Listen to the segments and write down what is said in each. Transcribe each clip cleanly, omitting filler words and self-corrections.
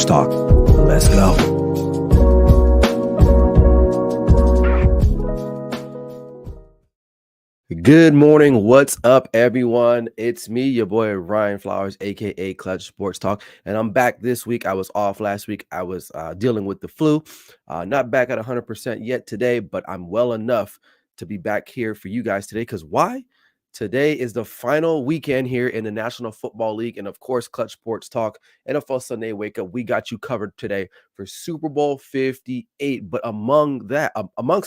Sports Talk. Let's go. Good morning. What's up, everyone? It's me, your boy Ryan Flowers, aka Clutch Sports Talk, and I'm back this week. I was off last week. I was dealing with the flu. Not back at 100% yet today, but I'm well enough to be back here for you guys today. Because why? Today is the final weekend here in the National Football League, and of course, Clutch Sports Talk, NFL Sunday Wake Up. We got you covered today for Super Bowl 58. But amongst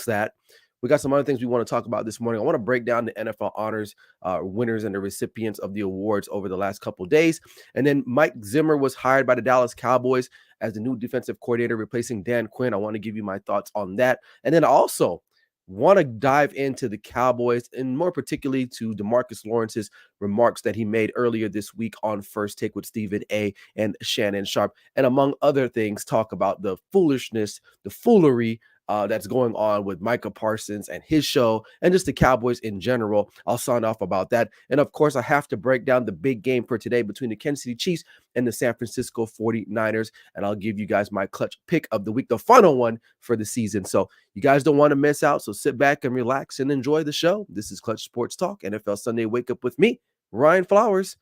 that, we got some other things we want to talk about this morning. I want to break down the NFL honors winners and the recipients of the awards over the last couple of days. And then Mike Zimmer was hired by the Dallas Cowboys as the new defensive coordinator, replacing Dan Quinn. I want to give you my thoughts on that. And then also want to dive into the Cowboys and more particularly to Demarcus Lawrence's remarks that he made earlier this week on First Take with Stephen A. and Shannon Sharp. And among other things, talk about the foolishness, the foolery that's going on with Micah Parsons and his show and just the Cowboys in general. I'll sign off about that. And of course, I have to break down the big game for today between the Kansas City Chiefs and the San Francisco 49ers. And I'll give you guys my clutch pick of the week, the final one for the season. So you guys don't want to miss out. So sit back and relax and enjoy the show. This is Clutch Sports Talk, NFL Sunday Wake Up with me, Ryan Flowers.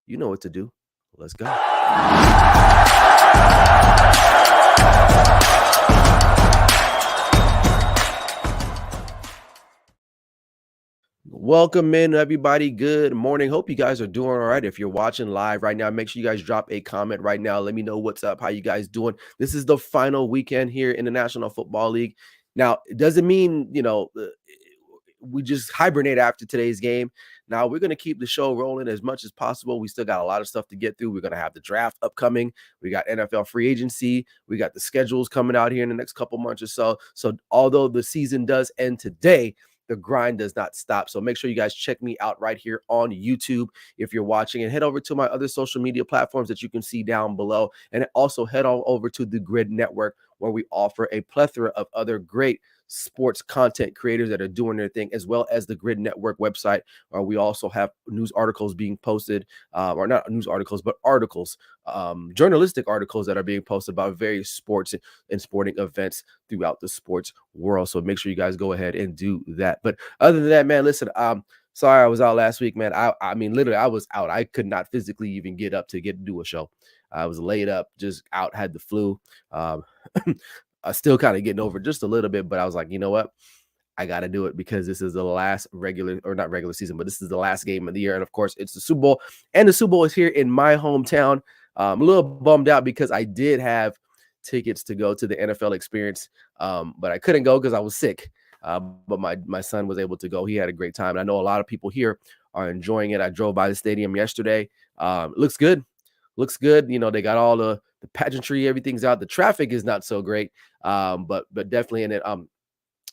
You know what to do. Let's go. Welcome in, everybody. Good morning. Hope you guys are doing all right. If you're watching live right now, make sure you guys drop a comment right now. Let me know what's up, how you guys doing. This is the final weekend here in the National Football League. Now, it doesn't mean, we just hibernate after today's game. Now, we're going to keep the show rolling as much as possible. We still got a lot of stuff to get through. We're going to have the draft upcoming. We got NFL free agency. We got the schedules coming out here in the next couple months or so. So although the season does end today, the grind does not stop. So make sure you guys check me out right here on YouTube if you're watching, and head over to my other social media platforms that you can see down below. And also head on over to the Grid Network, where we offer a plethora of other great sports content creators that are doing their thing, as well as the Grid Network website, where we also have news articles being posted, or not news articles, but articles, journalistic articles that are being posted about various sports and sporting events throughout the sports world. So make sure you guys go ahead and do that. But other than that, man, listen, sorry I was out last week, man. I mean, literally, I was out. I could not physically even get up to do a show. I was laid up, just out, had the flu. I still kind of getting over just a little bit, but I was like, you know what? I got to do it because this is the last not regular season, but this is the last game of the year. And of course, it's the Super Bowl, and the Super Bowl is here in my hometown. I'm a little bummed out because I did have tickets to go to the NFL experience, but I couldn't go because I was sick. But my son was able to go. He had a great time. And I know a lot of people here are enjoying it. I drove by the stadium yesterday. It looks good. Looks good. You know, they got all the pageantry, everything's out. The traffic is not so great, but definitely in it.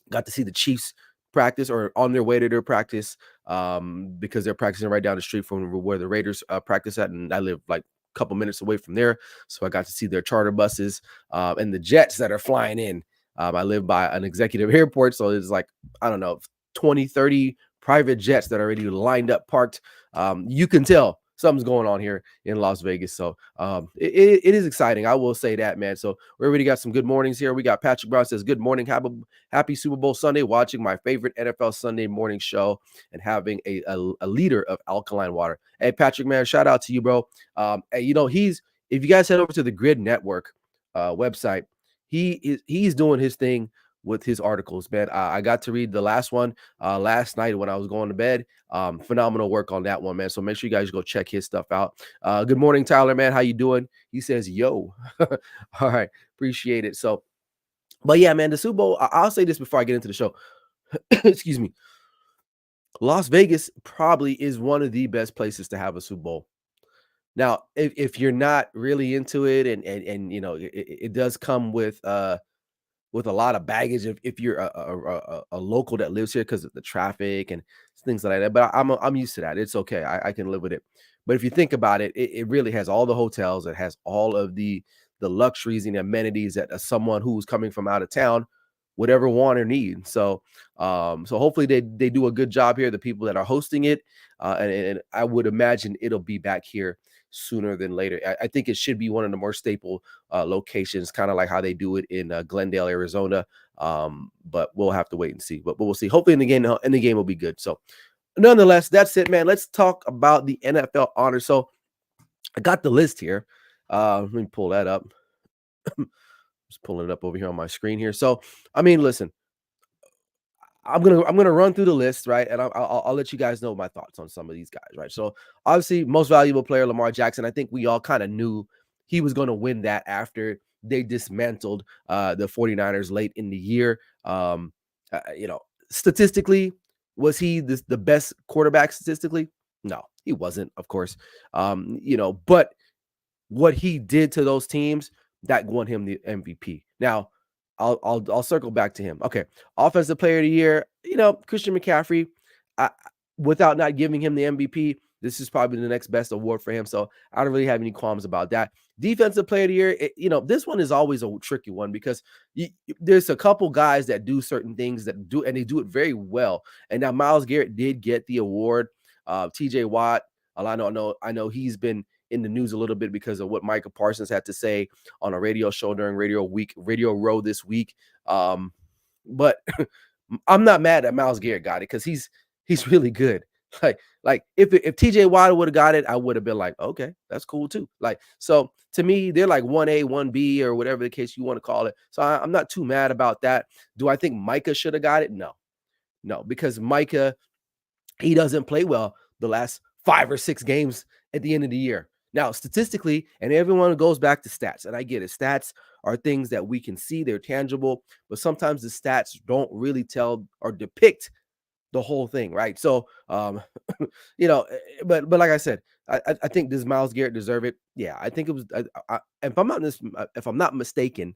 Got to see the Chiefs practice, or on their way to their practice, because they're practicing right down the street from where the Raiders practice at, and I live like a couple minutes away from there, so I got to see their charter buses and the jets that are flying in. I live by an executive airport, so it's like, I don't know, 20, 30 private jets that are already lined up, parked. You can tell something's going on here in Las Vegas. So it is exciting. I will say that, man. So we already got some good mornings here. We got Patrick Brown says, good morning. Happy Super Bowl Sunday, watching my favorite NFL Sunday morning show and having a liter of alkaline water. Hey, Patrick, man, shout out to you, bro. Hey, if you guys head over to the Grid Network website, he's doing his thing with his articles, man. I got to read the last one last night when I was going to bed. Phenomenal work on that one, man. So make sure you guys go check his stuff out. Good morning, Tyler, man. How you doing? He says, yo. All right. Appreciate it. So, but yeah, man, the Super Bowl, I'll say this before I get into the show. Excuse me. Las Vegas probably is one of the best places to have a Super Bowl. Now, if you're not really into it, and it does come with a lot of baggage if you're a local that lives here, because of the traffic and things like that. But I'm used to that. It's okay. I can live with it. But if you think about it, it really has all the hotels. It has all of the luxuries and amenities that someone who's coming from out of town would ever want or need. So hopefully they do a good job here, the people that are hosting it. And I would imagine it'll be back here sooner than later. I think it should be one of the more staple locations, kind of like how they do it in Glendale, Arizona. But we'll have to wait and see. But we'll see. Hopefully in the game will be good. So nonetheless, that's it, man. Let's talk about the NFL honors. So I got the list here. Let me pull that up. Just pulling it up over here on my screen here. So, I mean, listen, I'm gonna run through the list, right? And I'll let you guys know my thoughts on some of these guys, right? So, obviously, most valuable player, Lamar Jackson. I think we all kind of knew he was going to win that after they dismantled the 49ers late in the year. You know, statistically, was he the best quarterback statistically? No, he wasn't, of course. You know, but what he did to those teams that won him the MVP. Now, I'll circle back to him. Okay, offensive player of the year. You know, Christian McCaffrey. I, without not giving him the MVP, this is probably the next best award for him. So I don't really have any qualms about that. Defensive player of the year. You know, this one is always a tricky one because there's a couple guys that do certain things that do, and they do it very well. And now Myles Garrett did get the award. T.J. Watt. I know he's been in the news a little bit because of what Micah Parsons had to say on a radio show during Radio Row this week. But I'm not mad that Myles Garrett got it because he's really good. Like if TJ Watt would have got it, I would have been like, okay, that's cool too. Like, so to me, they're like 1A, 1B, or whatever the case you want to call it. So I'm not too mad about that. Do I think Micah should have got it? No, because Micah, he doesn't play well the last 5 or 6 games at the end of the year. Now, statistically, and everyone goes back to stats, and I get it. Stats are things that we can see, they're tangible, but sometimes the stats don't really tell or depict the whole thing, right? So, you know, but like I said, I think does Myles Garrett deserve it? Yeah, I think it was. If I'm not mistaken,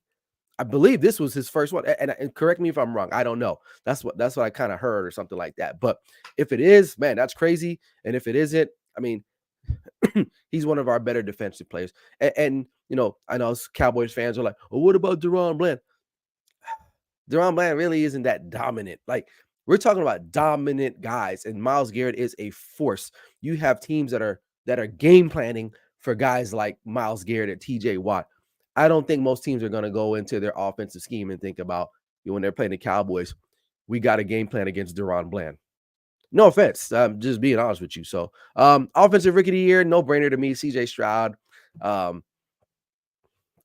I believe this was his first one. And correct me if I'm wrong. I don't know. That's what I kind of heard or something like that. But if it is, man, that's crazy. And if it isn't, I mean, he's one of our better defensive players. And you know, I know Cowboys fans are like, well, what about Deron Bland? Deron Bland really isn't that dominant. Like, we're talking about dominant guys, and Myles Garrett is a force. You have teams that are game planning for guys like Myles Garrett and TJ Watt. I don't think most teams are going to go into their offensive scheme and think about, you know, when they're playing the Cowboys, we got a game plan against Deron Bland. No offense. I'm just being honest with you. So, offensive rookie of the year, no brainer to me. CJ Stroud. Um,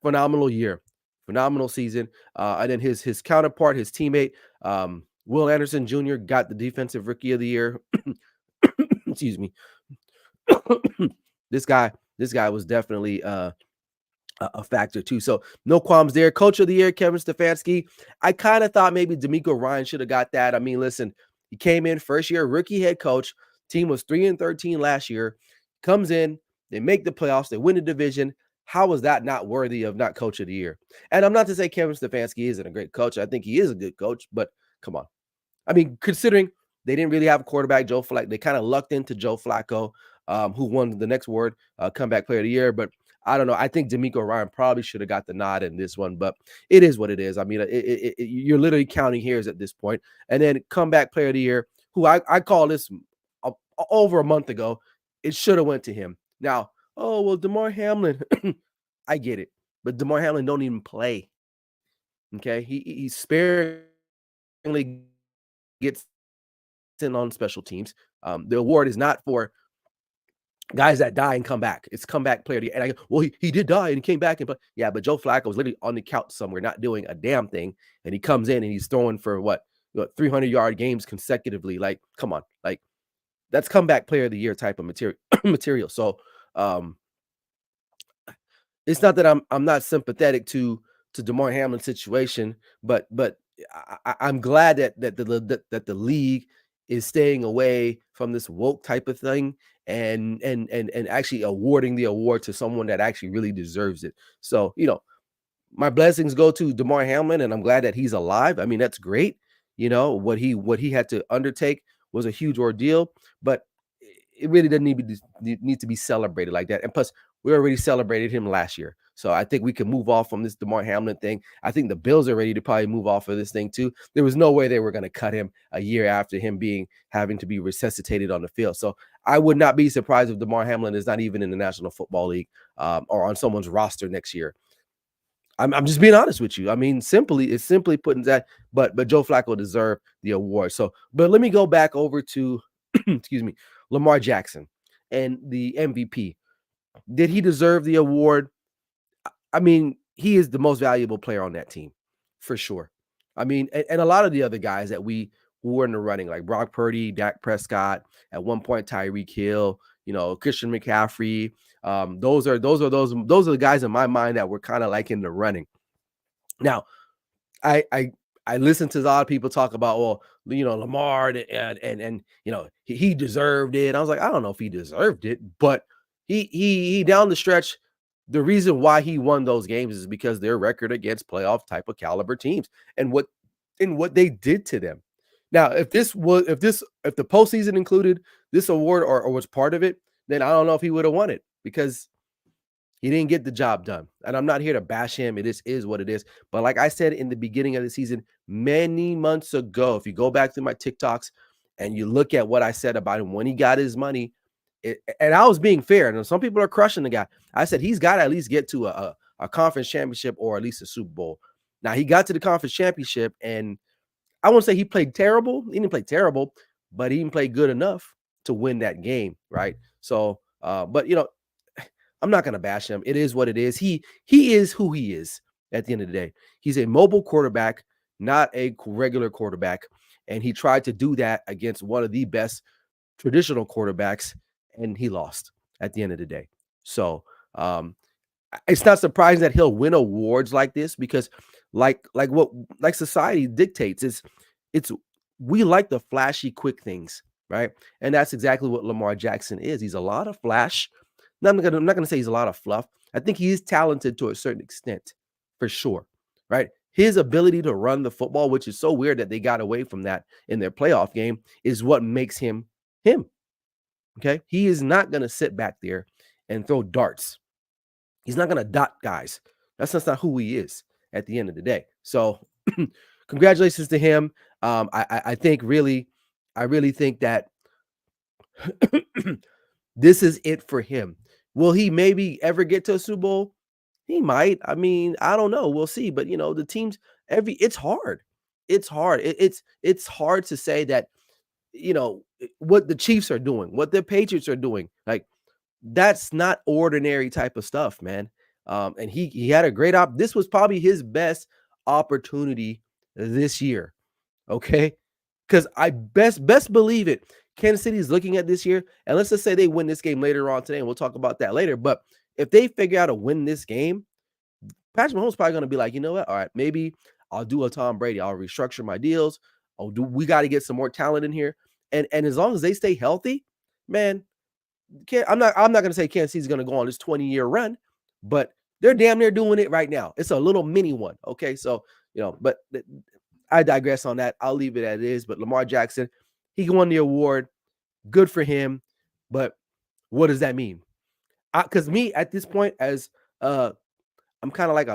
Phenomenal year, phenomenal season. And then his counterpart, his teammate, Will Anderson Jr. got the defensive rookie of the year. Excuse me. this guy was definitely a factor too. So no qualms there. Coach of the year, Kevin Stefanski. I kind of thought maybe D'Amico Ryan should have got that. I mean, listen, he came in first year, rookie head coach. Team was 3-13 last year. Comes in, they make the playoffs, they win the division. How is that not worthy of not coach of the year? And I'm not to say Kevin Stefanski isn't a great coach. I think he is a good coach, but come on. I mean, considering they didn't really have a quarterback, Joe Flacco, they kind of lucked into Joe Flacco, who won the next award, comeback player of the year. But I don't know. I think D'Amico Ryan probably should have got the nod in this one, but it is what it is. I mean, you're literally counting hairs at this point. And then comeback player of the year, who I call this over a month ago, it should have went to him. Now, oh, well, Damar Hamlin, I get it, but Damar Hamlin don't even play. Okay, he sparingly gets in on special teams. The award is not for guys that die and come back. It's comeback player. And I go, well, he did die and he came back and play. Yeah, but Joe Flacco was literally on the couch somewhere, not doing a damn thing, and he comes in and he's throwing for what 300-yard games consecutively. Like, come on, like that's comeback player of the year type of material. So, it's not that I'm not sympathetic to Damar Hamlin's situation, but I'm glad that the league is staying away from this woke type of thing and actually awarding the award to someone that actually really deserves it. So, you know, my blessings go to Damar Hamlin, and I'm glad that he's alive. I mean, that's great. You know, what he had to undertake was a huge ordeal, but it really doesn't need to be celebrated like that. And plus, we already celebrated him last year. So I think we can move off from this Damar Hamlin thing. I think the Bills are ready to probably move off of this thing too. There was no way they were going to cut him a year after him having to be resuscitated on the field. So I would not be surprised if DeMar Hamlin is not even in the National Football League or on someone's roster next year. I'm just being honest with you. I mean, it's simply putting that, but Joe Flacco deserved the award. So, but let me go back over to excuse me, Lamar Jackson and the MVP. Did he deserve the award? I mean, he is the most valuable player on that team, for sure. I mean, and a lot of the other guys that we who were in the running, like Brock Purdy, Dak Prescott, at one point Tyreek Hill, Christian McCaffrey. Those are the guys in my mind that were kind of like in the running. Now, I listen to a lot of people talk about, well, Lamar and he deserved it. I was like, I don't know if he deserved it, but he down the stretch, the reason why he won those games is because their record against playoff type of caliber teams and what they did to them. Now, if the postseason included this award or was part of it, then I don't know if he would have won it because he didn't get the job done. And I'm not here to bash him. It is what it is. But like I said in the beginning of the season, many months ago, if you go back through my TikToks and you look at what I said about him when he got his money, and I was being fair. And some people are crushing the guy. I said he's got to at least get to a conference championship or at least a Super Bowl. Now, he got to the conference championship, and I won't say he played terrible. He didn't play terrible, but he didn't play good enough to win that game, right? So, but I'm not going to bash him. It is what it is. He is who he is at the end of the day. He's a mobile quarterback, not a regular quarterback. And he tried to do that against one of the best traditional quarterbacks, and he lost at the end of the day. So it's not surprising that he'll win awards like this because like society dictates, it's we like the flashy, quick things, right? And that's exactly what Lamar Jackson is. He's a lot of flash. I'm not gonna say he's a lot of fluff. I think he is talented to a certain extent, for sure. Right? His ability to run the football, which is so weird that they got away from that in their playoff game, is what makes him him. Okay. He is not gonna sit back there and throw darts. He's not gonna dot guys. That's just not who he is at the end of the day. So congratulations to him. I think I really think that this is it for him. Will he maybe ever get to a Super Bowl? He might. I mean, I don't know. We'll see. But the teams, it's hard. It's hard. It's hard to say that, what the Chiefs are doing, what the Patriots are doing. Like, that's not ordinary type of stuff, man. And he had a great this was probably his best opportunity this year. Okay. Because I best believe it. Kansas City is looking at this year, and let's just say they win this game later on today, and we'll talk about that later. But if they figure out to win this game, Patrick Mahomes is probably going to be like, you know what? All right, maybe I'll do a Tom Brady. I'll restructure my deals. We got to get some more talent in here. And as long as they stay healthy, man, I'm not going to say Kansas City is going to go on this 20-year run, but they're damn near doing it right now. It's a little mini one. Okay, so but I digress on that. I'll leave it as it is. But Lamar Jackson, he won the award. Good for him. But what does that mean? Because me at this point, as I'm kind of like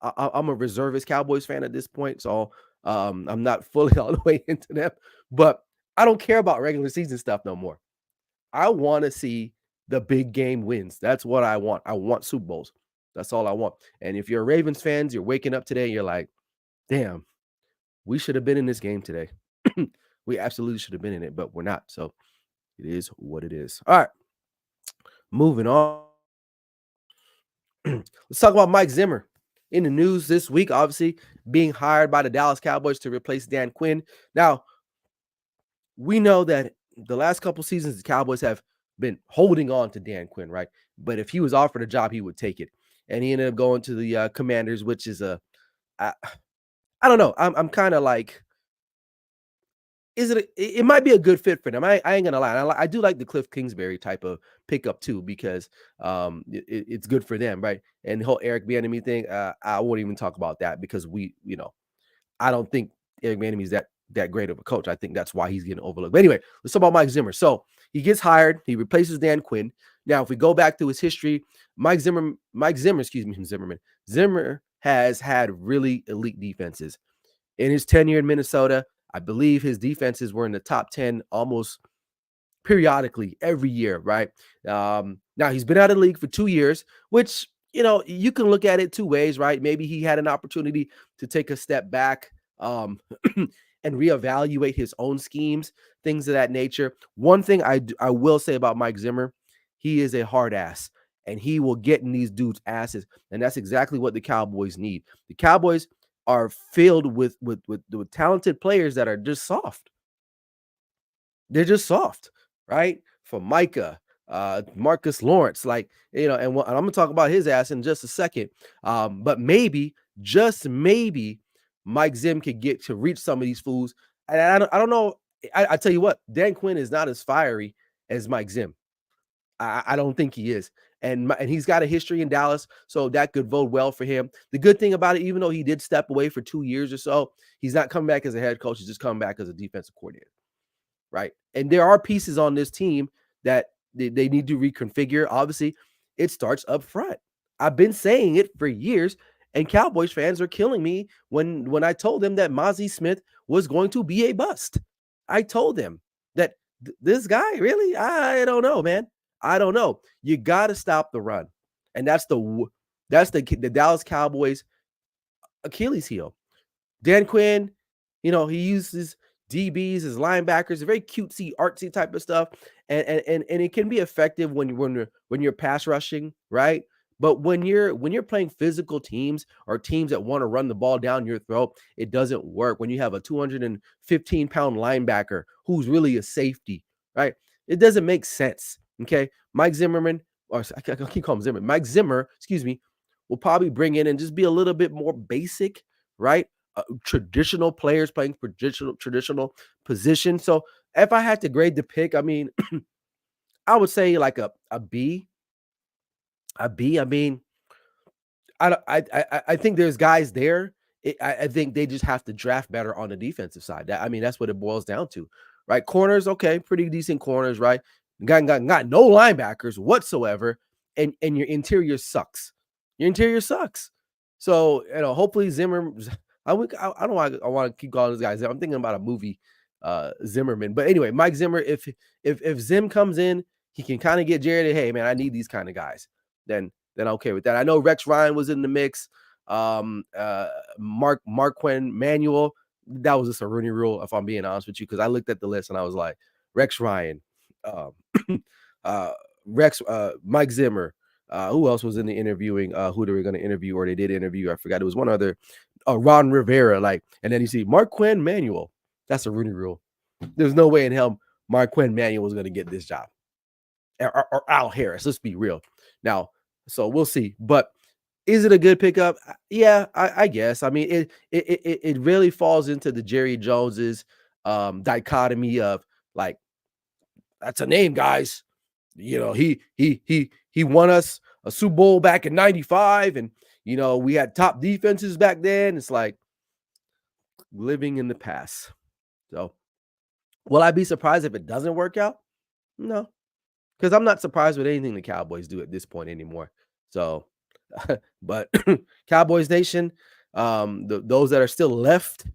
I'm a reservist Cowboys fan at this point, so I'm not fully all the way into them. But I don't care about regular season stuff no more. I want to see the big game wins. That's what I want. I want Super Bowls. That's all I want. And if you're Ravens fans, you're waking up today, you're like, damn, we should have been in this game today. We absolutely should have been in it, but we're not. So it is what it is. All right. Moving on. Let's talk about Mike Zimmer. In the news this week, obviously, being hired by the Dallas Cowboys to replace Dan Quinn. Now, we know that the last couple seasons, the Cowboys have been holding on to Dan Quinn, right? But if he was offered a job, he would take it. And he ended up going to the Commanders, which is I don't know. I'm kind of like, it might be a good fit for them. I ain't gonna lie. I do like the Cliff Kingsbury type of pickup too, because it's good for them, right? And the whole Eric Bieniemy thing, I won't even talk about that because I don't think Eric Bieniemy is that great of a coach. I think that's why he's getting overlooked. But anyway, let's talk about Mike Zimmer. So he gets hired, he replaces Dan Quinn. Now, if we go back to his history, Zimmer has had really elite defenses. In his tenure in Minnesota, I believe his defenses were in the top 10 almost periodically every year, right? Now he's been out of the league for 2 years, which you can look at it two ways, right? Maybe he had an opportunity to take a step back and reevaluate his own schemes, things of that nature. One thing I will say about Mike Zimmer, he is a hard ass, and he will get in these dudes' asses, and that's exactly what the Cowboys need. The Cowboys are filled with talented players that are just soft. They're just soft, right? For Micah, Marcus Lawrence, and I'm gonna talk about his ass in just a second. But maybe, just maybe, Mike Zim could get to reach some of these fools. And I don't know. I tell you what, Dan Quinn is not as fiery as Mike Zim. I don't think he is. And he's got a history in Dallas, so that could bode well for him. The good thing about it, even though he did step away for 2 years or so, he's not coming back as a head coach. He's just coming back as a defensive coordinator, right? And there are pieces on this team that they need to reconfigure. Obviously, it starts up front. I've been saying it for years, and Cowboys fans are killing me when I told them that Mozzie Smith was going to be a bust. I told them that this guy, really, I don't know, man. I don't know. You got to stop the run, and that's the Dallas Cowboys Achilles heel. Dan Quinn, he uses DBs as linebackers, very cutesy, artsy type of stuff, and it can be effective when you're pass rushing, right? But when you're playing physical teams or teams that want to run the ball down your throat, it doesn't work. When you have a 215-pound linebacker who's really a safety, right? It doesn't make sense. Okay, Mike Zimmerman, or I keep calling him Zimmer. Mike Zimmer, excuse me, will probably bring in and just be a little bit more basic, right? Traditional players playing for traditional positions. So if I had to grade the pick, I mean, I would say like a B. A B. I mean, I think there's guys there. I think they just have to draft better on the defensive side. That's what it boils down to, right? Corners, okay, pretty decent corners, right? Got no linebackers whatsoever, and your interior sucks. Your interior sucks. So hopefully Zimmer. I don't want. I want to keep calling this guy Zimmer. I'm thinking about a movie, Zimmerman. But anyway, Mike Zimmer. If Zim comes in, he can kind of get Jared. Hey man, I need these kind of guys. Then I'm okay with that. I know Rex Ryan was in the mix. Marquand Manuel. That was just a Rooney Rule, if I'm being honest with you, because I looked at the list and I was like, Rex Ryan, um, Mike Zimmer. Who else was in the interviewing? Who they were going to interview or they did interview? I forgot. It was one other. Ron Rivera. And then you see Marquand Manuel. That's a Rooney Rule. There's no way in hell Marquand Manuel was going to get this job. Or Al Harris. Let's be real. Now, so we'll see. But is it a good pickup? Yeah, I guess. I mean, it really falls into the Jerry Jones's dichotomy of like, that's a name, guys. He won us a Super Bowl back in '95, and we had top defenses back then. It's like living in the past. So, will I be surprised if it doesn't work out? No, because I'm not surprised with anything the Cowboys do at this point anymore. So, but Cowboys Nation, those that are still left,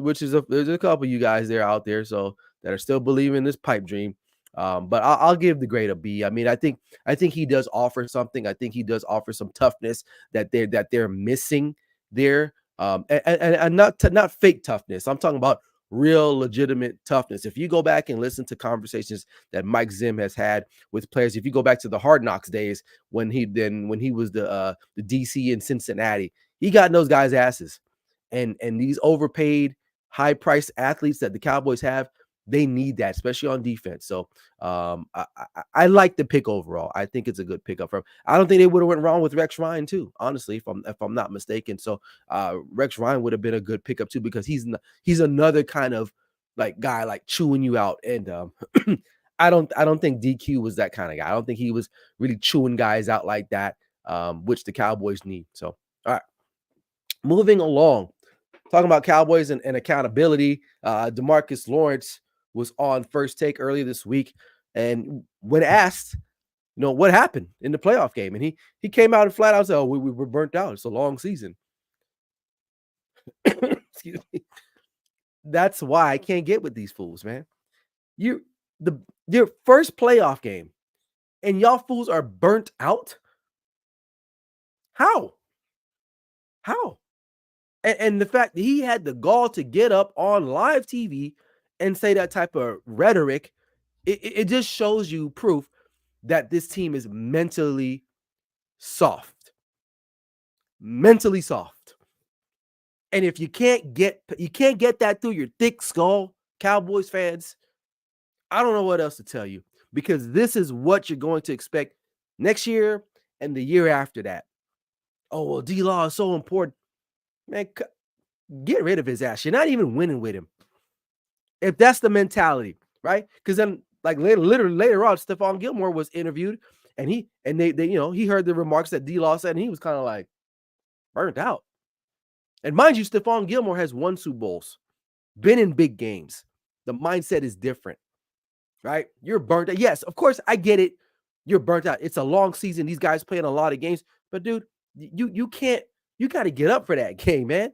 which is there's a couple of you guys there out there, so that are still believing this pipe dream. But I'll give the grade a B. I mean, I think he does offer something. I think he does offer some toughness that they're missing there. And not fake toughness. I'm talking about real legitimate toughness. If you go back and listen to conversations that Mike Zim has had with players, if you go back to the Hard Knocks days when he was the DC in Cincinnati, he got in those guys' asses. And these overpaid, high-priced athletes that the Cowboys have, they need that, especially on defense. So I like the pick overall. I think it's a good pickup from. I don't think they would have went wrong with Rex Ryan too, honestly, if I'm not mistaken. So Rex Ryan would have been a good pickup too, because he's another kind of like guy like chewing you out. And I don't think DQ was that kind of guy. I don't think he was really chewing guys out like that, which the Cowboys need. So all right, moving along. Talking about Cowboys and accountability, Demarcus Lawrence was on First Take earlier this week, and when asked, what happened in the playoff game, and he came out and flat out said, "Oh, we were burnt out. It's a long season." Excuse me. That's why I can't get with these fools, man. Your first playoff game, and y'all fools are burnt out? How? How? And the fact that he had the gall to get up on live TV and say that type of rhetoric, it just shows you proof that this team is mentally soft. Mentally soft. And if you can't get that through your thick skull, Cowboys fans, I don't know what else to tell you, because this is what you're going to expect next year and the year after that. Oh, well, D-Law is so important. Man, get rid of his ass. You're not even winning with him. If that's the mentality, right? Because then, like, literally later on, Stephon Gilmore was interviewed, and he heard the remarks that D-Law said, and he was kind of like burnt out. And mind you, Stephon Gilmore has won Super Bowls, been in big games. The mindset is different, right? You're burnt out. Yes, of course, I get it. You're burnt out. It's a long season. These guys playing a lot of games. But, dude, you got to get up for that game, man.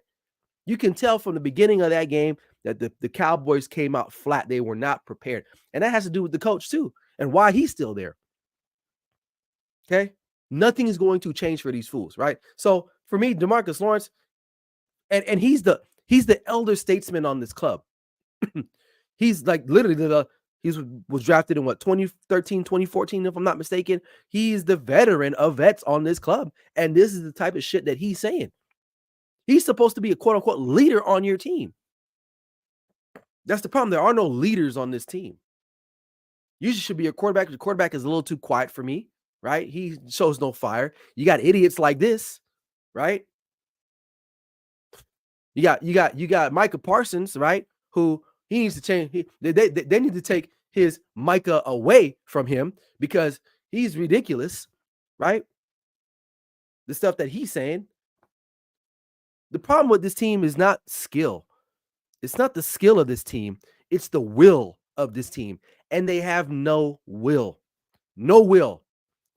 You can tell from the beginning of that game that the Cowboys came out flat. They were not prepared. And that has to do with the coach, too, and why he's still there. Okay? Nothing is going to change for these fools, right? So, for me, Demarcus Lawrence, and he's the elder statesman on this club. He's like literally was drafted in 2013, 2014, if I'm not mistaken. He's the veteran of vets on this club. And this is the type of shit that he's saying. He's supposed to be a quote unquote leader on your team. That's the problem. There are no leaders on this team. Usually should be a quarterback. The quarterback is a little too quiet for me, right? He shows no fire. You got idiots like this, right? You got Micah Parsons, right? Who he needs to change. They need to take his Micah away from him because he's ridiculous, right? The stuff that he's saying. The problem with this team is not skill. It's not the skill of this team. It's the will of this team. And they have no will. No will.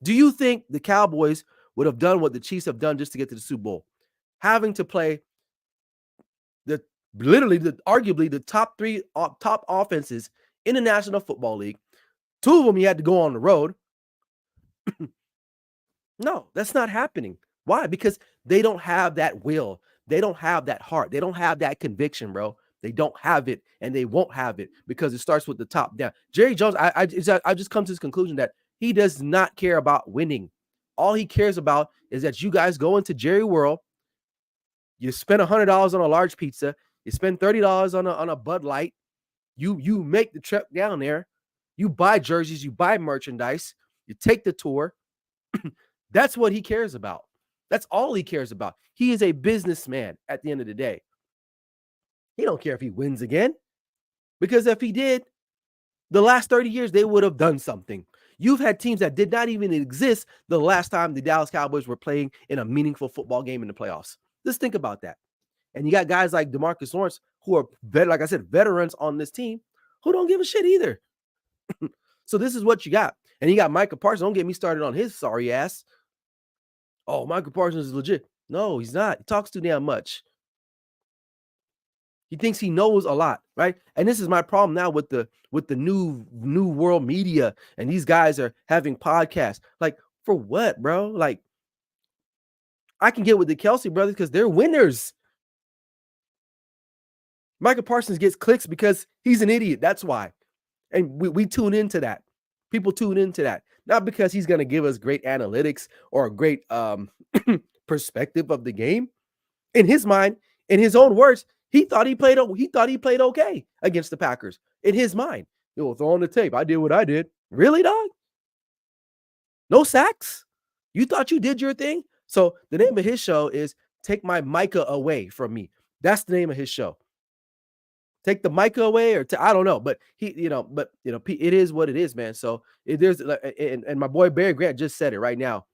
Do you think the Cowboys would have done what the Chiefs have done just to get to the Super Bowl? Having to play arguably the top offenses in the National Football League. Two of them you had to go on the road. No, that's not happening. Why? Because they don't have that will. They don't have that heart. They don't have that conviction, bro. They don't have it, and they won't have it because it starts with the top down. Jerry Jones, I just come to this conclusion that he does not care about winning. All he cares about is that you guys go into Jerry World, you spend $100 on a large pizza, you spend $30 on a Bud Light, you make the trip down there, you buy jerseys, you buy merchandise, you take the tour. That's what he cares about. That's all he cares about. He is a businessman at the end of the day. He don't care if he wins again, because if he did, the last 30 years, they would have done something. You've had teams that did not even exist the last time the Dallas Cowboys were playing in a meaningful football game in the playoffs. Just think about that. And you got guys like Demarcus Lawrence who are, like I said, veterans on this team who don't give a shit either. So this is what you got. And you got Micah Parsons. Don't get me started on his sorry ass. Oh, Micah Parsons is legit. No, he's not. He talks too damn much. He thinks he knows a lot, right? And this is my problem now with the new world media, and these guys are having podcasts. Like, for what, bro? Like, I can get with the Kelsey brothers because they're winners. Micah Parsons gets clicks because he's an idiot. That's why. And we tune into that. People tune into that. Not because he's going to give us great analytics or a great perspective of the game. In his mind, in his own words, he thought he played okay against the Packers. In his mind, he'll throw on the tape. I did what I did. Really, dog? No sacks? You thought you did your thing? So the name of his show is Take My Micah Away From Me. That's the name of his show. Take the Micah away, or I don't know, but it is what it is, man. So there's and my boy Barry Grant just said it right now.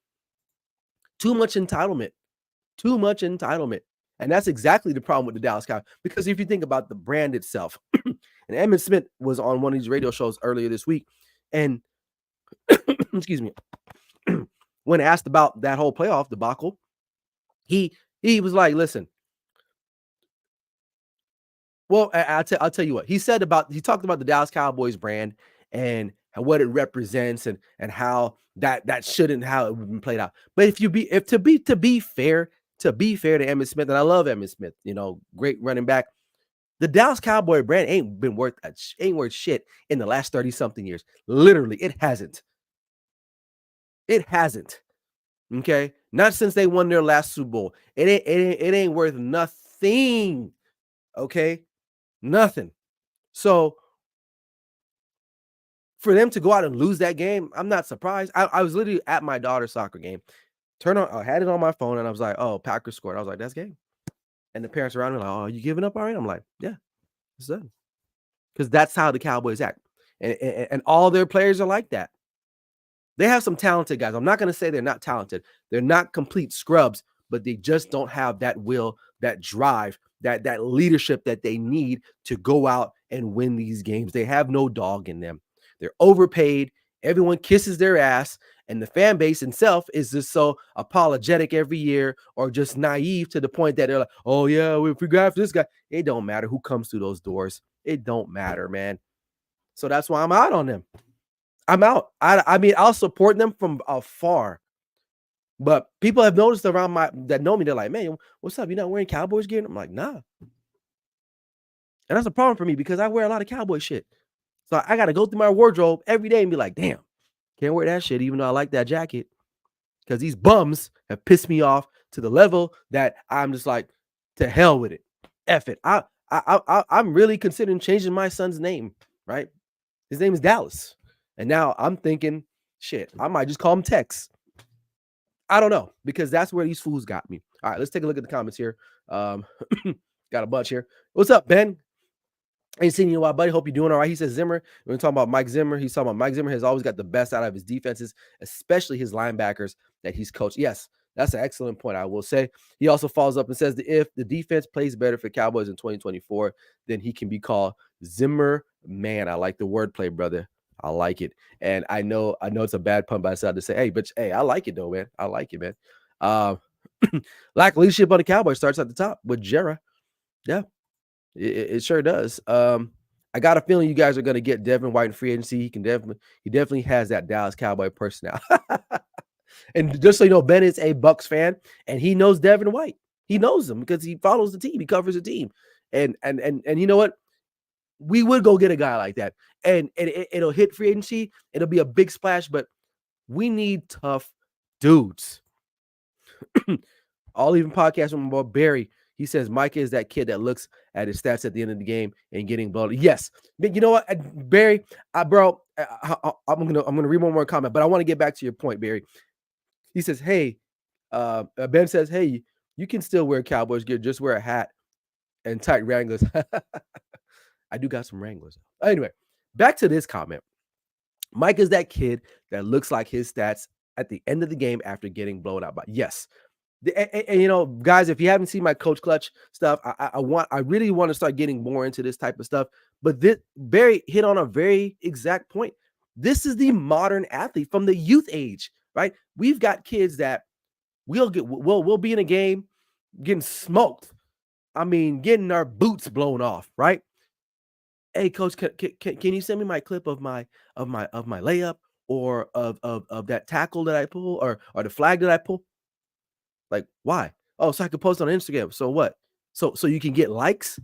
Too much entitlement. And that's exactly the problem with the Dallas Cowboys. Because if you think about the brand itself, and Emmitt Smith was on one of these radio shows earlier this week, and excuse me, when asked about that whole playoff debacle, he was like, listen. Well, I'll tell you what he said about. He talked about the Dallas Cowboys brand and what it represents and how that shouldn't how it would been played out. But if to be fair to Emmitt Smith, and I love Emmitt Smith, great running back. The Dallas Cowboy brand ain't worth shit in the last 30 something years. Literally, it hasn't. It hasn't. Okay, not since they won their last Super Bowl. It ain't worth nothing. Okay, nothing. So for them to go out and lose that game, I'm not surprised. I was literally at my daughter's soccer game. I had it on my phone, and I was like, "Oh, Packers scored." I was like, "That's game." And the parents around me like, "Oh, you giving up already?" I'm like, "Yeah, it's done." Because that's how the Cowboys act, and all their players are like that. They have some talented guys. I'm not going to say they're not talented. They're not complete scrubs, but they just don't have that will, that drive, that leadership that they need to go out and win these games. They have no dog in them. They're overpaid. Everyone kisses their ass, and the fan base itself is just so apologetic every year, or just naive to the point that they're like, "Oh yeah, if we grab this guy," it don't matter who comes through those doors. It don't matter, man. So that's why I'm out on them. I'm out. I mean, I'll support them from afar. But people have noticed around that know me, they're like, "Man, what's up? You're not wearing Cowboys gear?" I'm like, "Nah." And that's a problem for me because I wear a lot of Cowboy shit. So I got to go through my wardrobe every day and be like, "Damn, can't wear that shit," even though I like that jacket. Because these bums have pissed me off to the level that I'm just like, to hell with it. F it. I'm really considering changing my son's name, right? His name is Dallas. And now I'm thinking, shit, I might just call him Tex. I don't know, because that's where these fools got me. All right, let's take a look at the comments here. Got a bunch here. What's up, Ben? Ain't seen you in a while, buddy. Hope you're doing all right. He says Zimmer. We're talking about Mike Zimmer. He's talking about Mike Zimmer has always got the best out of his defenses, especially his linebackers that he's coached. Yes, that's an excellent point, I will say. He also follows up and says that if the defense plays better for Cowboys in 2024, then he can be called Zimmer Man. I like the wordplay, brother. I like it. And I know it's a bad pun, but I decided to say, hey, I like it though, man. I like it, man. Lack of leadership on the Cowboys starts at the top with Jera. Yeah, it sure does. I got a feeling you guys are going to get Devin White in free agency. He definitely has that Dallas Cowboy personnel. And just so you know, Ben is a Bucks fan, and he knows Devin White. He knows him because he follows the team. He covers the team. And you know what? We would go get a guy like that, and it'll hit free agency. It'll be a big splash, but we need tough dudes. I'll even podcast with my boy Barry. He says Mike is that kid that looks at his stats at the end of the game and getting blown. Yes, but you know what, Barry, bro, I'm gonna read one more comment, but I want to get back to your point, Barry. He says, "Hey, Ben says, hey, you can still wear Cowboys gear, just wear a hat and tight Wranglers." I do got some Wranglers. Anyway, back to this comment. Mike is that kid that looks like his stats at the end of the game after getting blown out by. Yes. And you know, guys, if you haven't seen my Coach Clutch stuff, I really want to start getting more into this type of stuff. But this Barry hit on a very exact point. This is the modern athlete from the youth age, right? We've got kids that we'll be in a game getting smoked. I mean, getting our boots blown off, right? Hey, coach, can you send me my clip of my layup, or of that tackle that I pull, or the flag that I pull? Like, why? Oh, so I could post on Instagram. So what? So you can get likes?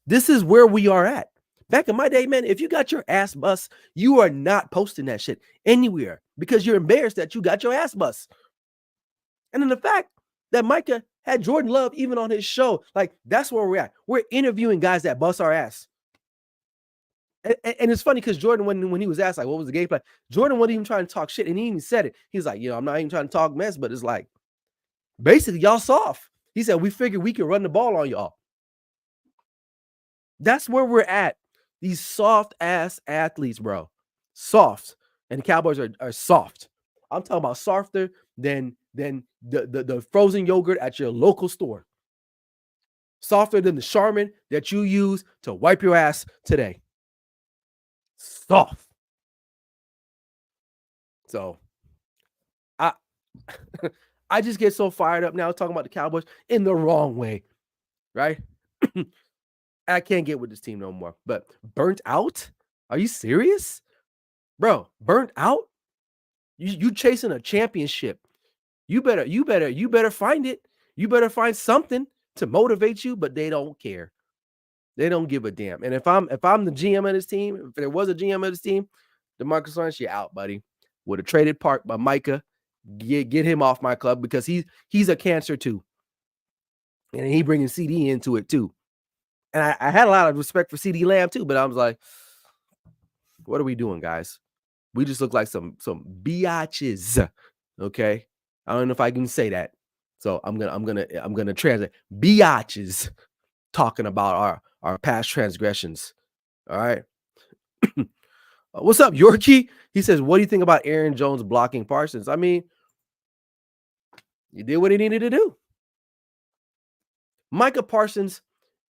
This is where we are at. Back in my day, man, if you got your ass bust, you are not posting that shit anywhere because you're embarrassed that you got your ass bust. And then the fact that Micah had Jordan Love even on his show, like, that's where we're at. We're interviewing guys that bust our ass. And it's funny because Jordan, when he was asked, like, what was the game plan? Jordan wasn't even trying to talk shit, and he even said it. He's like, I'm not even trying to talk mess, but it's like, basically, y'all soft. He said, we figured we could run the ball on y'all. That's where we're at. These soft ass athletes, bro. Soft. And the Cowboys are soft. I'm talking about softer than the frozen yogurt at your local store. Softer than the Charmin that you use to wipe your ass today. Soft. So I just get so fired up now talking about the Cowboys in the wrong way, right? I can't get with this team no more. But burnt out? Are you serious? Bro, burnt out? You chasing a championship. You better find it. You better find something to motivate you, but they don't care. They don't give a damn. And if I'm the GM of this team, if there was a GM of this team, Demarcus Lawrence, you out, buddy. Would have traded Park by Micah. Get him off my club because he's a cancer too. And he bringing CD into it too. And I had a lot of respect for CD Lamb too, but I was like, what are we doing, guys? We just look like some biatches. Okay. I don't know if I can say that. So I'm gonna translate biatches talking about our past transgressions. All right. What's up, Yorkie? He says, what do you think about Aaron Jones blocking Parsons? I mean, he did what he needed to do. Micah Parsons,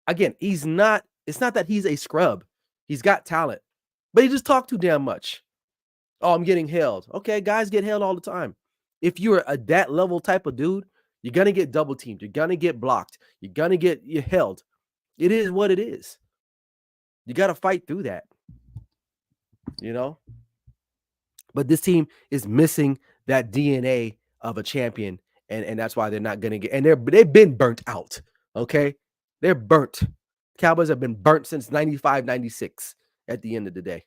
again, it's not that he's a scrub. He's got talent, but he just talked too damn much. Oh, I'm getting held. Okay, guys get held all the time. If you're a that level type of dude, you're going to get double teamed. You're going to get blocked. You're going to get held. It is what it is. You got to fight through that. But this team is missing that DNA of a champion, and that's why they're not going to get. And they've been burnt out. Okay, they're burnt. Cowboys have been burnt since 95, 96 at the end of the day.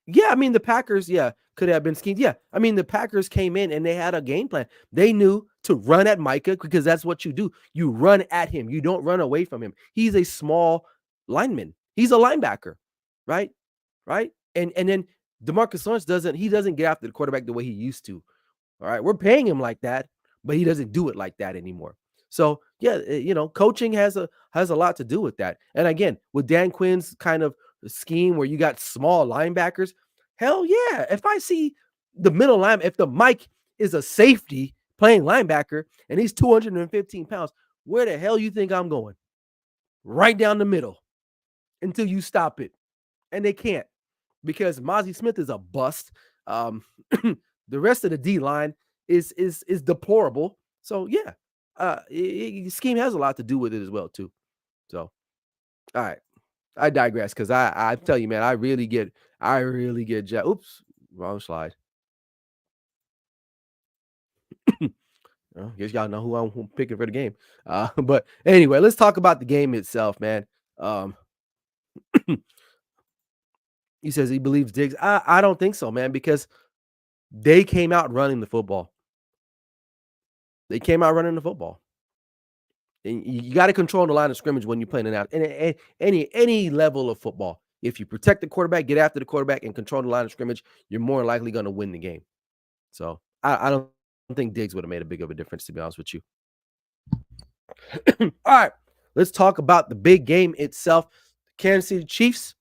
Yeah, I mean, the Packers, could have been schemed. Yeah, I mean, the Packers came in and they had a game plan. They knew to run at Micah because that's what you do. You run at him. You don't run away from him. He's a small lineman. He's a linebacker, right? Right? And then Demarcus Lawrence doesn't get after the quarterback the way he used to. All right, we're paying him like that, but he doesn't do it like that anymore. So yeah, coaching has a lot to do with that. And again, with Dan Quinn's kind of scheme where you got small linebackers, hell yeah. If I see the middle line, if the Mike is a safety playing linebacker and he's 215 pounds, where the hell you think I'm going? Right down the middle until you stop it. And they can't because Mozzie Smith is a bust. The rest of the D line is deplorable. So yeah, scheme has a lot to do with it as well too. So, all right, I digress because I tell you, man, I really get oops, wrong slide. Guess y'all know who I'm picking for the game. But anyway, let's talk about the game itself, man. He says he believes Diggs. I don't think so, man, because they came out running the football. They came out running the football. And you got to control the line of scrimmage when you're playing it out. And any level of football. If you protect the quarterback, get after the quarterback, and control the line of scrimmage, you're more likely going to win the game. So I don't think Diggs would have made a big of a difference, to be honest with you. All right, let's talk about the big game itself. Kansas City Chiefs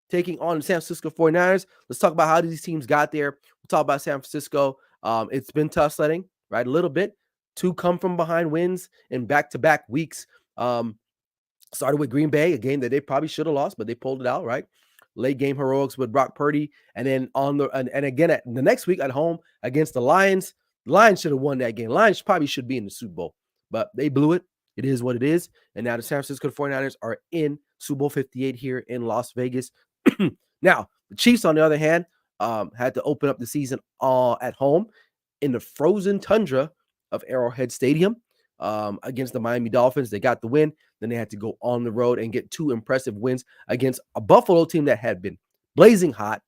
taking on the San Francisco 49ers. Let's talk about how these teams got there. We'll talk about San Francisco. It's been tough sledding, right? A little bit. 2 come from behind wins in back-to-back weeks. Started with Green Bay, a game that they probably should have lost, but they pulled it out, right? Late game heroics with Brock Purdy. And then and again at the next week at home against the Lions. The Lions should have won that game. Lions probably should be in the Super Bowl, but they blew it. It is what it is. And now the San Francisco 49ers are in Super Bowl 58 here in Las Vegas. Now, the Chiefs, on the other hand, had to open up the season at home in the frozen tundra of Arrowhead Stadium against the Miami Dolphins. They got the win. Then they had to go on the road and get 2 impressive wins against a Buffalo team that had been blazing hot,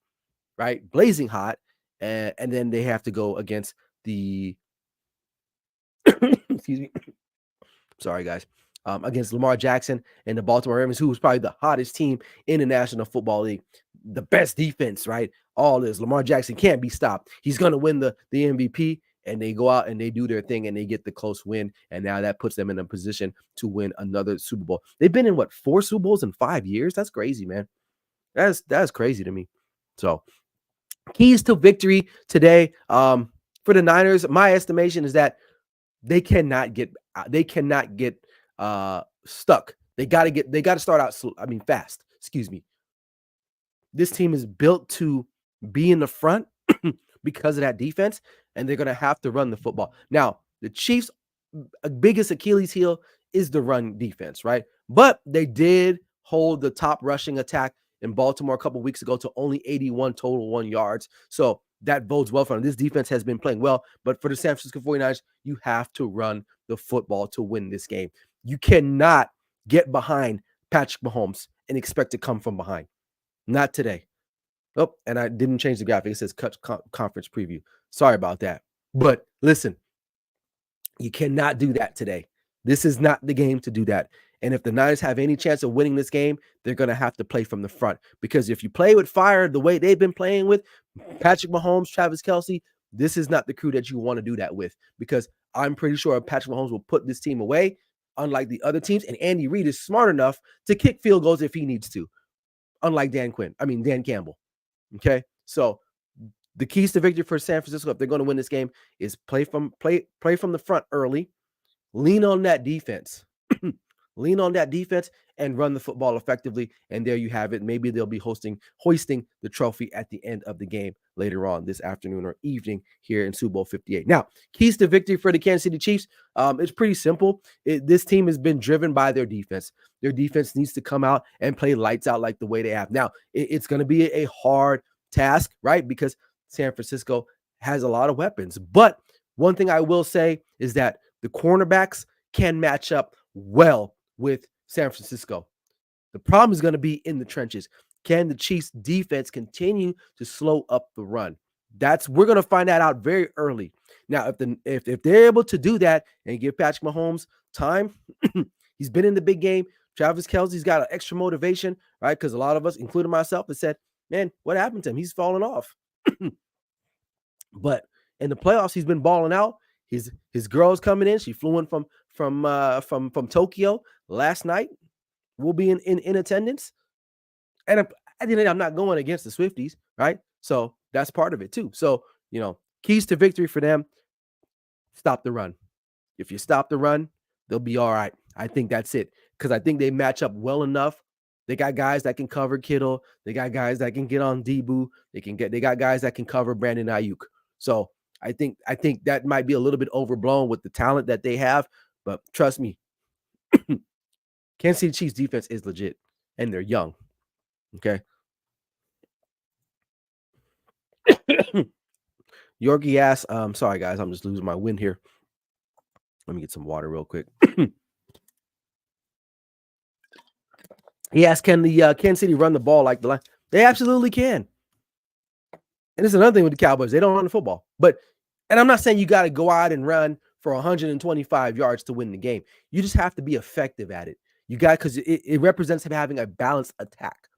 right? Blazing hot. And then they have to go against the excuse me. Sorry, guys. Against Lamar Jackson and the Baltimore Ravens, who was probably the hottest team in the National Football League. The best defense, right? All this. Lamar Jackson can't be stopped. He's going to win the MVP. And they go out and they do their thing and they get the close win. And now that puts them in a position to win another Super Bowl. They've been in 4 Super Bowls in 5 years? That's crazy, man. That's crazy to me. So keys to victory today for the Niners, my estimation is that they cannot get stuck. They got to start out fast. Excuse me. This team is built to be in the front because of that defense, and they're going to have to run the football. Now, the Chiefs' biggest Achilles heel is the run defense, right? But they did hold the top rushing attack in Baltimore a couple weeks ago to only 81 total 1 yards. So that bodes well for them. This defense has been playing well, but for the San Francisco 49ers, you have to run the football to win this game. You cannot get behind Patrick Mahomes and expect to come from behind. Not today. Oh, and I didn't change the graphic. It says conference preview. Sorry about that. But listen, you cannot do that today. This is not the game to do that. And if the Niners have any chance of winning this game, they're going to have to play from the front. Because if you play with fire the way they've been playing with Patrick Mahomes, Travis Kelce, this is not the crew that you want to do that with. Because I'm pretty sure Patrick Mahomes will put this team away, unlike the other teams. And Andy Reid is smart enough to kick field goals if he needs to, unlike Dan Campbell. Okay, so the keys to victory for San Francisco, if they're going to win this game, is play from the front early, lean on that defense, and run the football effectively. And there you have it. Maybe they'll be hoisting the trophy at the end of the game later on this afternoon or evening here in Super Bowl 58. Now, keys to victory for the Kansas City Chiefs. It's pretty simple. This team has been driven by their defense. Their defense needs to come out and play lights out like the way they have. Now, it's going to be a hard task, right? Because San Francisco has a lot of weapons. But one thing I will say is that the cornerbacks can match up well with San Francisco. The problem is going to be in the trenches. Can the Chiefs defense continue to slow up the run? We're going to find that out very early. Now, if they're able to do that and give Patrick Mahomes time, he's been in the big game. Travis Kelce's got an extra motivation, right? Because a lot of us, including myself, have said, man, what happened to him? He's fallen off. But in the playoffs, he's been balling out. His girl's coming in. She flew in from Tokyo last night. We'll be in attendance. And at the end of the day, I'm not going against the Swifties, right? So that's part of it too. So, keys to victory for them, stop the run. If you stop the run, they'll be all right. I think that's it. Because I think they match up well enough. They got guys that can cover Kittle. They got guys that can get on Debo. They got guys that can cover Brandon Ayuk. So I think that might be a little bit overblown with the talent that they have. But trust me, Kansas City Chiefs defense is legit. And they're young. Okay. Yorkie asks, sorry guys, I'm just losing my wind here. Let me get some water real quick. He asked, can the Kansas City run the ball like the line? They absolutely can. And it's another thing with the Cowboys. They don't run the football. And I'm not saying you got to go out and run for 125 yards to win the game. You just have to be effective at it. Because it represents him having a balanced attack.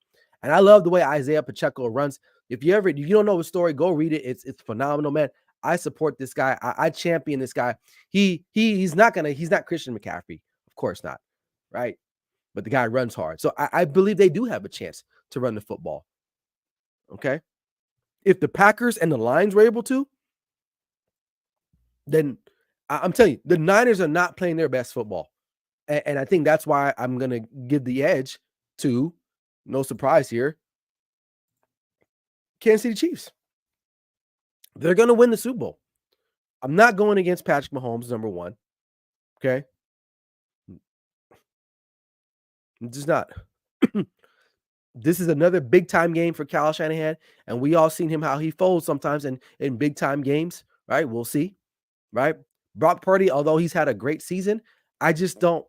And I love the way Isaiah Pacheco runs. If you don't know his story, go read it. It's phenomenal, man. I support this guy. I champion this guy. He's not Christian McCaffrey. Of course not. Right? But the guy runs hard. So I believe they do have a chance to run the football. Okay? If the Packers and the Lions were able to, then I'm telling you, the Niners are not playing their best football. And I think that's why I'm going to give the edge to, no surprise here, Kansas City Chiefs. They're going to win the Super Bowl. I'm not going against Patrick Mahomes, number one. Okay? I'm just not. This is another big-time game for Kyle Shanahan, and we all seen him how he folds sometimes in big-time games, right? We'll see, right? Brock Purdy, although he's had a great season, I just don't,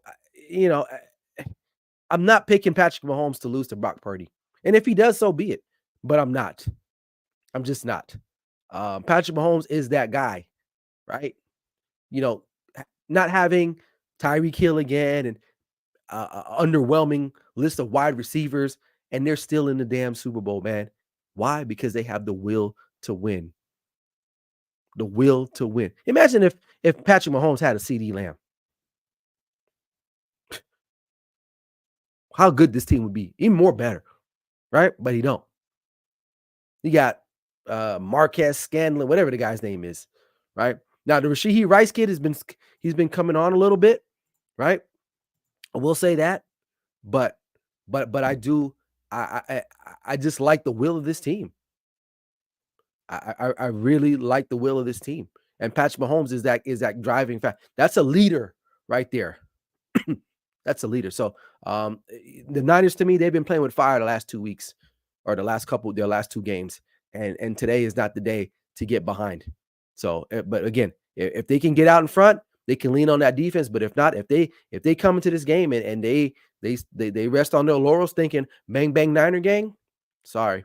I'm not picking Patrick Mahomes to lose to Brock Purdy. And if he does, so be it. But I'm not. I'm just not. Patrick Mahomes is that guy, right? Not having Tyreek Hill again and underwhelming list of wide receivers, and they're still in the damn Super Bowl, man. Why? Because they have the will to win. The will to win. Imagine if Patrick Mahomes had a CeeDee Lamb. How good this team would be. Even more better, right? But he don't. You got Marquez Scanlon, whatever the guy's name is, right? Now, the Rashee Rice kid he's been coming on a little bit, right? I will say that, but I just like the will of this team. I really like the will of this team, and Patrick Mahomes is that driving factor. That's a leader right there. That's a leader. So the Niners, to me, they've been playing with fire the last 2 weeks. or their last 2 games, and today is not the day to get behind. So, but again, if they can get out in front, they can lean on that defense. But if not, if they come into this game and they rest on their laurels thinking bang bang Niner gang, sorry,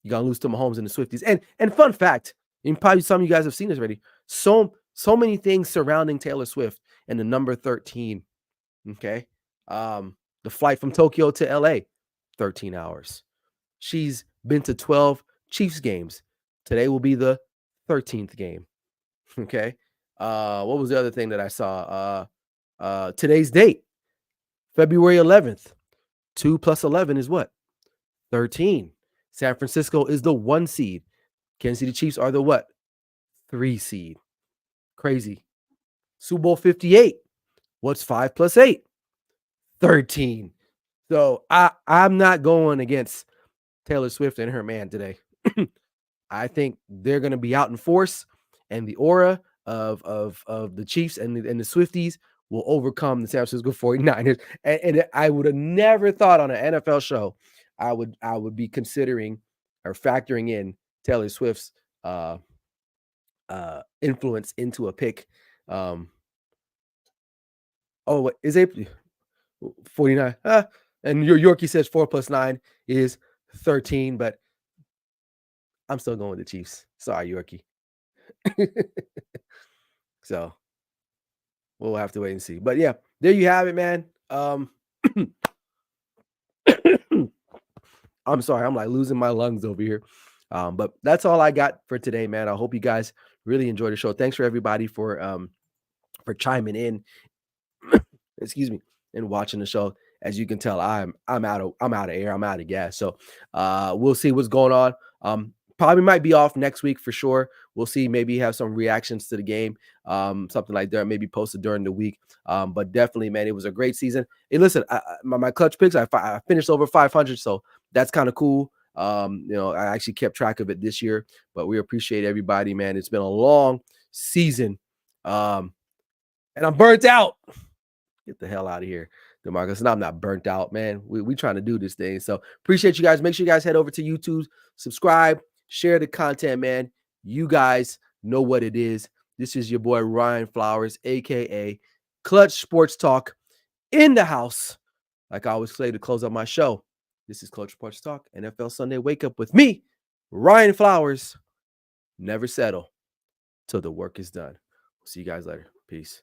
you're gonna lose to Mahomes and the Swifties. And fun fact, and probably some of you guys have seen this already. So many things surrounding Taylor Swift and the number 13. Okay. The flight from Tokyo to LA, 13 hours. She's been to 12 Chiefs games. Today will be the 13th game. Okay. What was the other thing that I saw? Today's date, February 11th. 2 plus 11 is what? 13. San Francisco is the 1 seed. Kansas City Chiefs are the what? 3 seed. Crazy. Super Bowl 58. What's 5 plus 8? 13. So I'm not going against Taylor Swift and her man today. I think they're going to be out in force, and the aura of the Chiefs and the Swifties will overcome the San Francisco 49ers. And I would have never thought on an NFL show I would be considering or factoring in Taylor Swift's influence into a pick. What is it? 49. And your Yorkie says 4 plus 9 is 13, but I'm still going with the Chiefs. Sorry, Yorkie. So we'll have to wait and see. But yeah, there you have it, man. I'm sorry, I'm like losing my lungs over here. But that's all I got for today, man. I hope you guys really enjoyed the show. Thanks for everybody for chiming in. Excuse me, and watching the show. As you can tell, I'm out of air. I'm out of gas. So we'll see what's going on. Probably might be off next week for sure. We'll see. Maybe have some reactions to the game, something like that. Maybe posted during the week. But definitely, man, it was a great season. Hey, listen, my clutch picks, I finished over 500, so that's kind of cool. I actually kept track of it this year, but we appreciate everybody, man. It's been a long season, and I'm burnt out. Get the hell out of here, Demarcus. And I'm not burnt out, man. We trying to do this thing. So appreciate you guys. Make sure you guys head over to YouTube, subscribe, share the content, man. You guys know what it is. This is your boy Ryan Flowers, aka Clutch Sports Talk, in the house. Like I always say to close out my show. This is Clutch Sports Talk, NFL Sunday Wake Up with me, Ryan Flowers. Never settle till the work is done. We'll see you guys later. Peace.